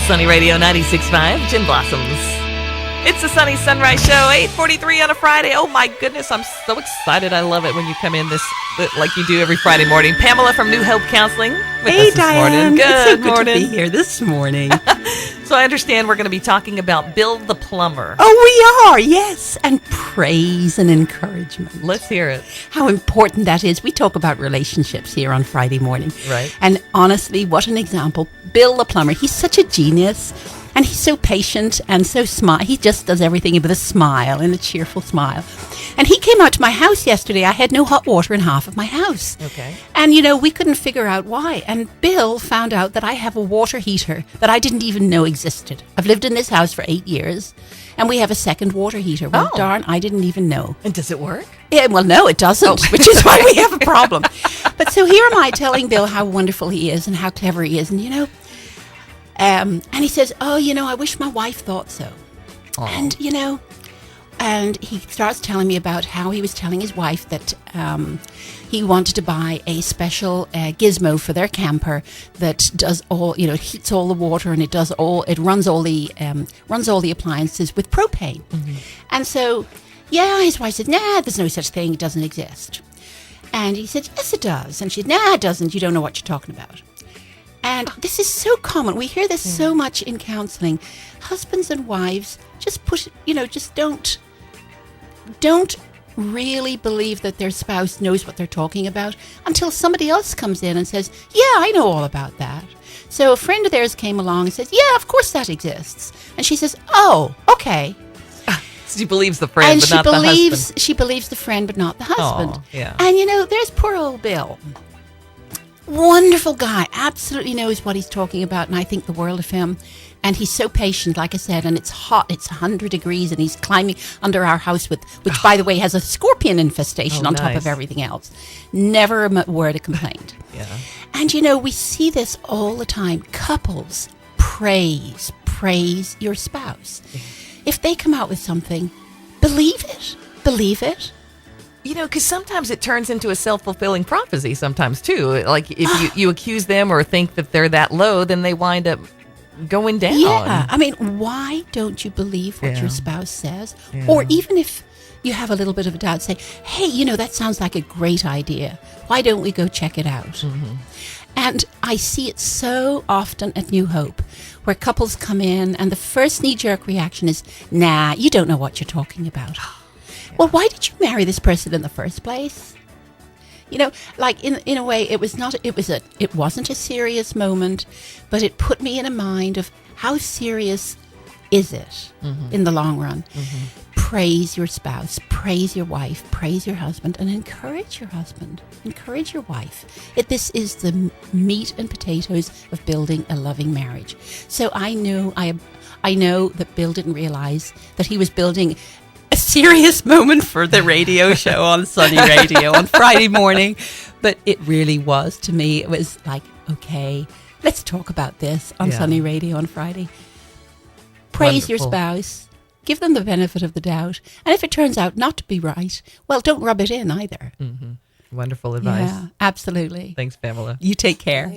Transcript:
Sunny Radio 96.5, Gin Blossoms. It's the Sunny Sunrise Show, 8:43 on a Friday. Oh my goodness, I'm so excited. I love it when you come in like you do every Friday morning. Pamela from New Hope Counseling with hey, us this Diane. morning. Good it's so good morning. to be here this morning. So I understand we're going to be talking about Bill the Plumber. Oh, we are, yes. And praise and encouragement. Let's hear it. How important that is. We talk about relationships here on Friday morning. Right. And honestly, what an example. Bill the plumber, he's such a genius. And he's so patient and so smart. He just does everything with a smile and a cheerful smile. And he came out to my house yesterday. I had no hot water in half of my house. Okay. And, we couldn't figure out why. And Bill found out that I have a water heater that I didn't even know existed. I've lived in this house for 8 years. And we have a second water heater. Well, darn, I didn't even know. And does it work? Yeah, well, no, it doesn't, which is why we have a problem. But so here am I telling Bill how wonderful he is and how clever he is. And, and he says, I wish my wife thought so. Aww. And he starts telling me about how he was telling his wife that he wanted to buy a special gizmo for their camper that does all, it heats all the water and it runs all the appliances with propane. Mm-hmm. And so, his wife said, nah, there's no such thing. It doesn't exist. And he said, yes, it does. And she said, nah, it doesn't. You don't know what you're talking about. And this is so common. We hear this so much in counseling. Husbands and wives just don't really believe that their spouse knows what they're talking about until somebody else comes in and says, yeah, I know all about that. So a friend of theirs came along and says, yeah, of course that exists. And she says, oh, okay. She believes the friend, but not the husband. She believes the friend, but not the husband. Aww, yeah. And, there's poor old Bill. Wonderful guy, absolutely knows what he's talking about, and I think the world of him. And he's so patient, like I said, and it's hot. It's 100 degrees, and he's climbing under our house, which, by the way, has a scorpion infestation on top of everything else. Never a word of complaint. Yeah. And, we see this all the time. Couples, praise your spouse. If they come out with something, believe it. Because sometimes it turns into a self-fulfilling prophecy sometimes, too. Like, if you accuse them or think that they're that low, then they wind up going down. Yeah. I mean, why don't you believe what your spouse says? Yeah. Or even if you have a little bit of a doubt, say, hey, that sounds like a great idea. Why don't we go check it out? Mm-hmm. And I see it so often at New Hope, where couples come in and the first knee-jerk reaction is, nah, you don't know what you're talking about. Well, why did you marry this person in the first place? Like in a way, it wasn't a serious moment, but it put me in a mind of how serious is it in the long run. Mm-hmm. Praise your spouse, praise your wife, praise your husband, and encourage your husband, encourage your wife. This is the meat and potatoes of building a loving marriage. So I know that Bill didn't realize that he was building a serious moment for the radio show on Sunny Radio on Friday morning. But it really was, to me, it was like, okay, let's talk about this on Sunny Radio on Friday. Praise your spouse. Give them the benefit of the doubt. And if it turns out not to be right, well, don't rub it in either. Mm-hmm. Wonderful advice. Yeah, absolutely. Thanks, Pamela. You take care.